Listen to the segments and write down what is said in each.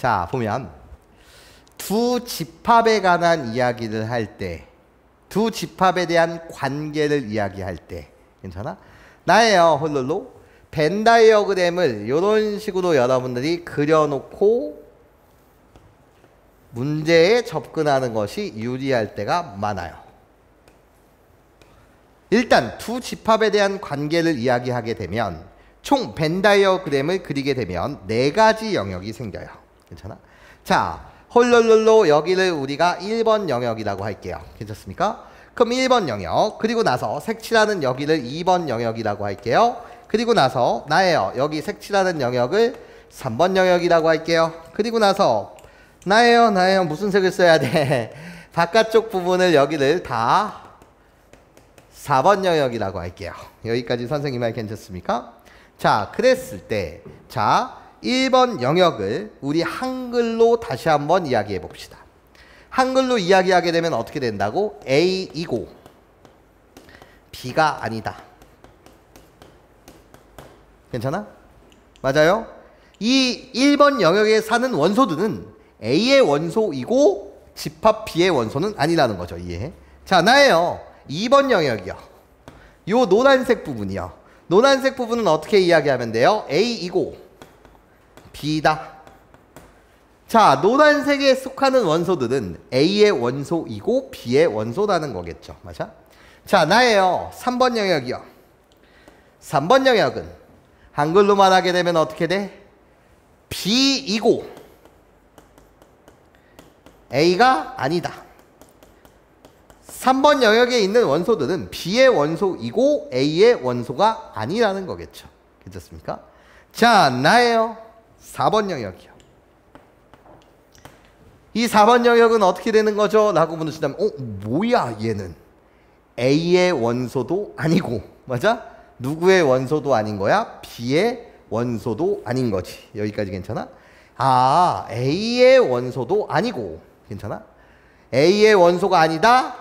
자, 보면 두 집합에 관한 이야기를 할 때, 두 집합에 대한 관계를 이야기할 때, 괜찮아? 나예요, 홀롤로. 벤 다이어그램을 이런 식으로 여러분들이 그려놓고 문제에 접근하는 것이 유리할 때가 많아요. 일단 두 집합에 대한 관계를 이야기하게 되면 총 벤 다이어그램을 그리게 되면 4가지 영역이 생겨요. 괜찮아? 자, 홀롤롤로 여기를 우리가 1번 영역이라고 할게요. 괜찮습니까? 그럼 1번 영역, 그리고 나서 색칠하는 여기를 2번 영역이라고 할게요. 그리고 나서 나예요, 여기 색칠하는 영역을 3번 영역이라고 할게요. 그리고 나서 나예요 무슨 색을 써야 돼? 바깥쪽 부분을 여기를 다 4번 영역이라고 할게요. 여기까지 선생님 말 괜찮습니까? 자, 그랬을 때 자, 1번 영역을 우리 한글로 다시 한번 이야기해 봅시다. 한글로 이야기하게 되면 어떻게 된다고? A이고 B가 아니다. 괜찮아? 맞아요? 이 1번 영역에 사는 원소들은 A의 원소이고 집합 B의 원소는 아니라는 거죠. 이해? 자, 나예요. 2번 영역이요. 요 노란색 부분이요. 노란색 부분은 어떻게 이야기하면 돼요? A이고 B다. 자, 노란색에 속하는 원소들은 A의 원소이고 B의 원소라는 거겠죠. 맞아? 자, 나예요. 3번 영역이요. 3번 영역은 한글로 말하게 되면 어떻게 돼? B이고 A가 아니다. 3번 영역에 있는 원소들은 B의 원소이고 A의 원소가 아니라는 거겠죠. 괜찮습니까? 자, 나예요. 4번 영역이요. 이 4번 영역은 어떻게 되는 거죠? 라고 물으시다면 뭐야 얘는? A의 원소도 아니고, 맞아? 누구의 원소도 아닌 거야? B의 원소도 아닌 거지. 여기까지 괜찮아? 아, A의 원소도 아니고, 괜찮아? A의 원소가 아니다?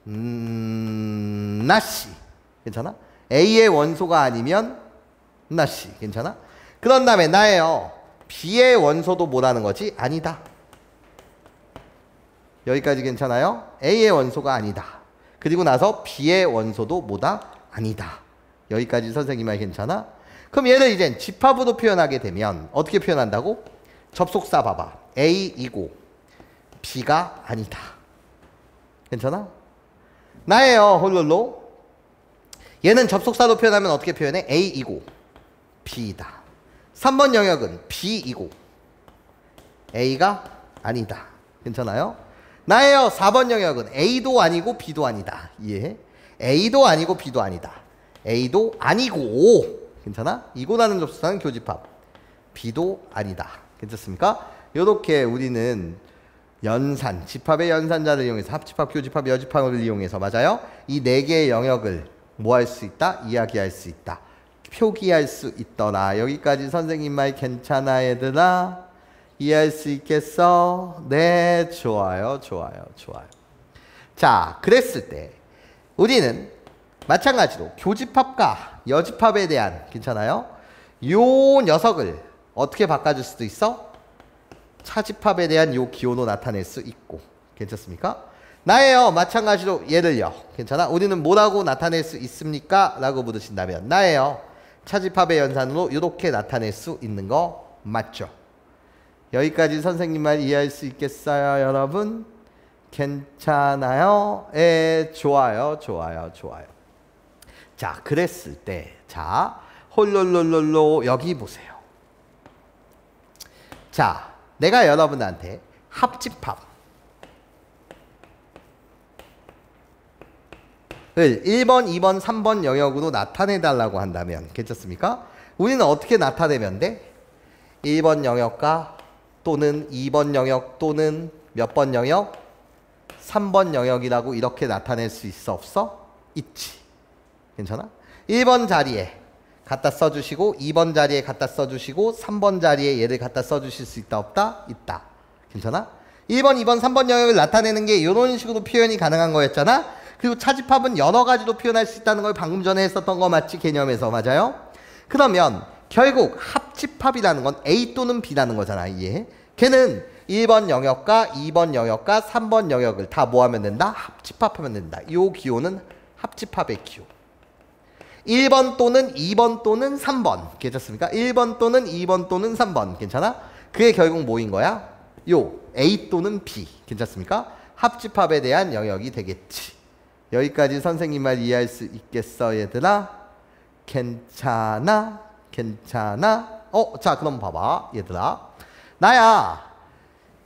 나씨. 괜찮아? A의 원소가 아니면 나씨. 괜찮아? 그런 다음에 나예요. B의 원소도 뭐라는 거지? 아니다. 여기까지 괜찮아요? A의 원소가 아니다. 그리고 나서 B의 원소도 뭐다? 아니다. 여기까지 선생님 말 괜찮아? 그럼 얘를 이제 집합으로 표현하게 되면 어떻게 표현한다고? 접속사 봐봐. A이고 B가 아니다. 괜찮아? 나예요, 홀롤로. 얘는 접속사로 표현하면 어떻게 표현해? A이고 B이다. 3번 영역은 B이고 A가 아니다. 괜찮아요? 나예요. 4번 영역은 A도 아니고 B도 아니다. 이해해? A도 아니고 B도 아니다. A도 아니고, 괜찮아? 이고라는 접속사는 교집합. B도 아니다. 괜찮습니까? 이렇게 우리는 연산, 집합의 연산자를 이용해서 합집합, 교집합, 여집합을 이용해서, 맞아요? 이 4개의 영역을 뭐 할 수 있다? 이야기할 수 있다. 표기할 수 있더라. 여기까지 선생님 말 괜찮아, 얘들아? 이해할 수 있겠어? 네, 좋아요. 자, 그랬을 때 우리는 마찬가지로 교집합과 여집합에 대한, 괜찮아요? 요 녀석을 어떻게 바꿔줄 수도 있어? 차집합에 대한 요 기호로 나타낼 수 있고, 괜찮습니까? 나예요. 마찬가지로 얘를요. 괜찮아? 우리는 뭐라고 나타낼 수 있습니까? 라고 물으신다면 나예요. 차집합의 연산으로 이렇게 나타낼 수 있는 거 맞죠? 여기까지 선생님 말 이해할 수 있겠어요, 여러분? 괜찮아요? 예, 좋아요. 자, 그랬을 때, 자, 홀롤롤롤로 여기 보세요. 자, 내가 여러분한테 합집합을 1번, 2번, 3번 영역으로 나타내달라고 한다면 괜찮습니까? 우리는 어떻게 나타내면 돼? 1번 영역과 또는 2번 영역 또는 몇 번 영역? 3번 영역이라고 이렇게 나타낼 수 있어, 없어? 있지. 괜찮아? 1번 자리에 갖다 써주시고 2번 자리에 갖다 써주시고 3번 자리에 얘를 갖다 써주실 수 있다, 없다? 있다. 괜찮아? 1번, 2번, 3번 영역을 나타내는 게 이런 식으로 표현이 가능한 거였잖아? 그리고 차집합은 여러 가지로 표현할 수 있다는 걸 방금 전에 했었던 거 맞지? 개념에서. 맞아요? 그러면 결국 합집합이라는 건 A 또는 B라는 거잖아. 이해? 걔는 1번 영역과 2번 영역과 3번 영역을 다 뭐 하면 된다? 합집합하면 된다. 이 기호는 합집합의 기호. 1번 또는 2번 또는 3번. 괜찮습니까? 1번 또는 2번 또는 3번. 괜찮아? 그게 결국 뭐인 거야? 요 A 또는 B. 괜찮습니까? 합집합에 대한 영역이 되겠지. 여기까지 선생님 말 이해할 수 있겠어, 얘들아? 괜찮아? 괜찮아? 자, 그럼 봐봐, 얘들아. 나야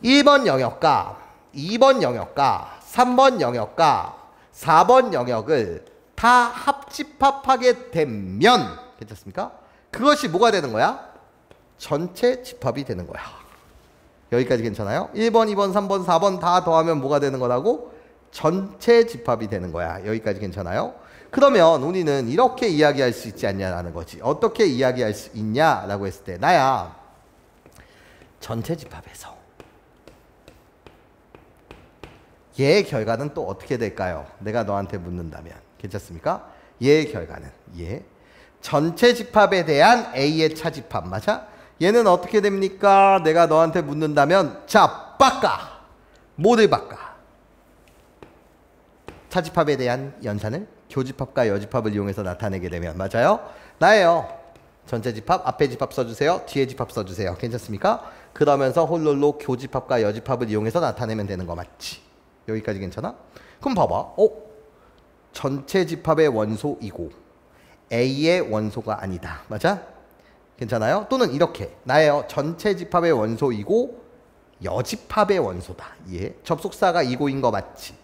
1번 영역과 2번 영역과 3번 영역과 4번 영역을 다 합집합하게 되면 괜찮습니까? 그것이 뭐가 되는 거야? 전체 집합이 되는 거야. 여기까지 괜찮아요? 1번, 2번, 3번, 4번 다 더하면 뭐가 되는 거라고? 전체 집합이 되는 거야. 여기까지 괜찮아요? 그러면 우리는 이렇게 이야기할 수 있지 않냐라는 거지. 어떻게 이야기할 수 있냐라고 했을 때 나야 전체 집합에서 얘의 결과는 또 어떻게 될까요? 내가 너한테 묻는다면 괜찮습니까? 얘의 결과는 전체 집합에 대한 A의 차집합 맞아? 얘는 어떻게 됩니까? 내가 너한테 묻는다면 자, 바꿔. 뭐를 바꿔? 차집합에 대한 연산을 교집합과 여집합을 이용해서 나타내게 되면 맞아요? 나예요. 전체 집합, 앞에 집합 써주세요. 뒤에 집합 써주세요. 괜찮습니까? 그러면서 홀롤로 교집합과 여집합을 이용해서 나타내면 되는 거 맞지? 여기까지 괜찮아? 그럼 봐봐. 전체 집합의 원소이고 A의 원소가 아니다. 맞아? 괜찮아요? 또는 이렇게 나예요. 전체 집합의 원소이고 여집합의 원소다. 접속사가 이고인 거 맞지?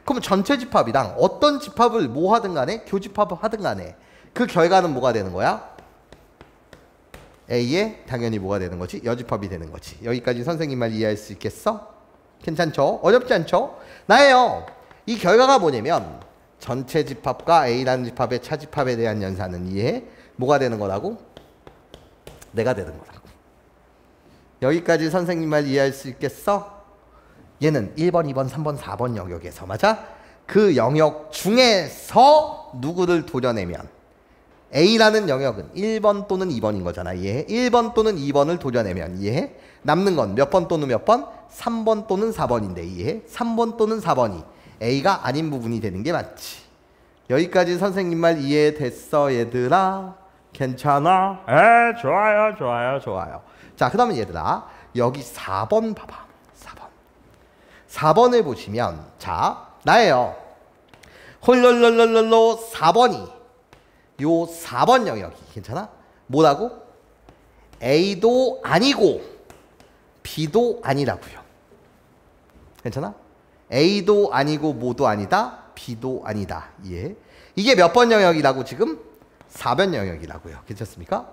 그럼 전체 집합이랑 어떤 집합을 뭐 하든 간에 교집합을 하든 간에 그 결과는 뭐가 되는 거야? A에 당연히 뭐가 되는 거지? 여집합이 되는 거지. 여기까지 선생님 말 이해할 수 있겠어? 괜찮죠? 어렵지 않죠? 나예요. 이 결과가 뭐냐면 전체 집합과 A라는 집합의 차집합에 대한 연산은 이해? 뭐가 되는 거라고? 내가 되는 거라고. 여기까지 선생님 말 이해할 수 있겠어? 얘는 1번, 2번, 3번, 4번 영역에서 맞아? 그 영역 중에서 누구를 도려내면 A라는 영역은 1번 또는 2번인 거잖아. 이해해? 1번 또는 2번을 도려내면 이해해? 남는 건 몇 번 또는 몇 번? 3번 또는 4번인데 이해해? 3번 또는 4번이 A가 아닌 부분이 되는 게 맞지. 여기까지 선생님 말 이해됐어 얘들아? 괜찮아? 좋아요 좋아요 좋아요. 자, 그러면 얘들아 여기 4번 봐봐. 4번을 보시면 자, 나예요. 홀롤롤롤롤로 4번이 요 4번 영역이 괜찮아? 뭐라고? A도 아니고 B도 아니라고요. 괜찮아? A도 아니고 뭐도 아니다. B도 아니다. 이해? 이게 몇 번 영역이라고 지금? 4번 영역이라고요. 괜찮습니까?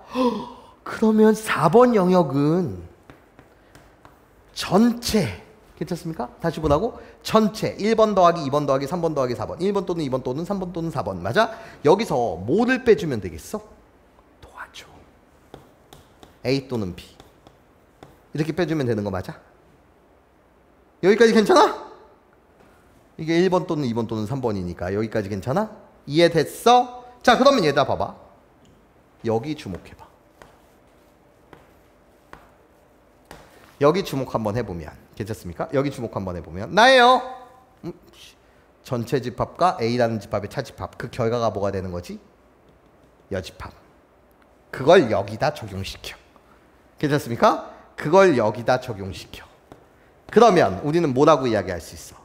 그러면 4번 영역은 전체 괜찮습니까? 다시 보라고? 전체 1번 더하기 2번 더하기 3번 더하기 4번 1번 또는 2번 또는 3번 또는 4번 맞아? 여기서 뭐를 빼주면 되겠어? 도와줘. A 또는 B 이렇게 빼주면 되는 거 맞아? 여기까지 괜찮아? 이게 1번 또는 2번 또는 3번이니까 여기까지 괜찮아? 이해됐어? 자, 그러면 얘들아 봐봐. 여기 주목해봐. 여기 주목 한번 해보면 괜찮습니까? 여기 주목 한번 해보면 나예요. 전체 집합과 A라는 집합의 차집합 그 결과가 뭐가 되는 거지? 여집합. 그걸 여기다 적용시켜. 괜찮습니까? 그걸 여기다 적용시켜. 그러면 우리는 뭐라고 이야기할 수 있어?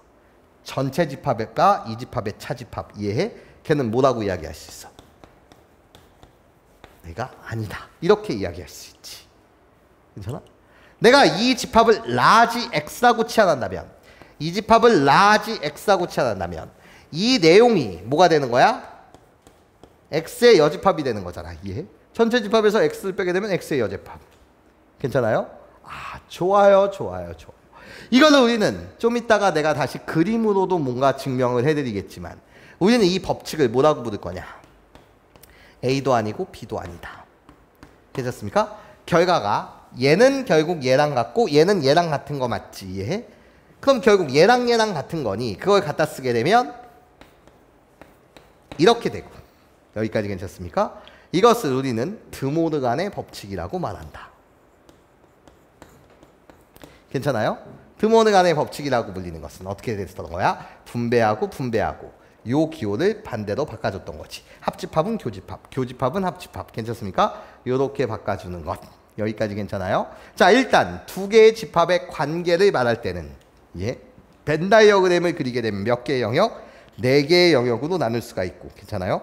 전체 집합과 이 집합의 차집합 이해해? 걔는 뭐라고 이야기할 수 있어? 내가 아니다. 이렇게 이야기할 수 있지. 괜찮아? 내가 이 집합을 라지 X라고 치환한다면 이 집합을 라지 X라고 치환한다면 이 내용이 뭐가 되는 거야? X의 여집합이 되는 거잖아. 이해? 전체 집합에서 X를 빼게 되면 X의 여집합. 괜찮아요? 좋아요. 이거는 우리는 좀 이따가 내가 다시 그림으로도 뭔가 증명을 해드리겠지만 우리는 이 법칙을 뭐라고 부를 거냐? A도 아니고 B도 아니다. 괜찮습니까? 결과가 얘는 결국 얘랑 같고 얘는 얘랑 같은 거 맞지? 이해해? 그럼 결국 얘랑 같은 거니 그걸 갖다 쓰게 되면 이렇게 되고 여기까지 괜찮습니까? 이것을 우리는 드모르간의 법칙이라고 말한다. 괜찮아요? 드모네간의 법칙이라고 불리는 것은 어떻게 됐던 거야? 분배하고 요 기호를 반대로 바꿔줬던 거지. 합집합은 교집합, 교집합은 합집합. 괜찮습니까? 요렇게 바꿔주는 것. 여기까지 괜찮아요? 자, 일단 두 개의 집합의 관계를 말할 때는 벤 다이어그램을 그리게 되면 몇 개의 영역? 네 개의 영역으로 나눌 수가 있고, 괜찮아요?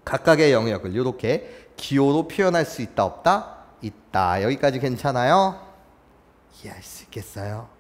각각의 영역을 이렇게 기호로 표현할 수 있다 없다? 있다. 여기까지 괜찮아요? 이해할 수 있겠어요?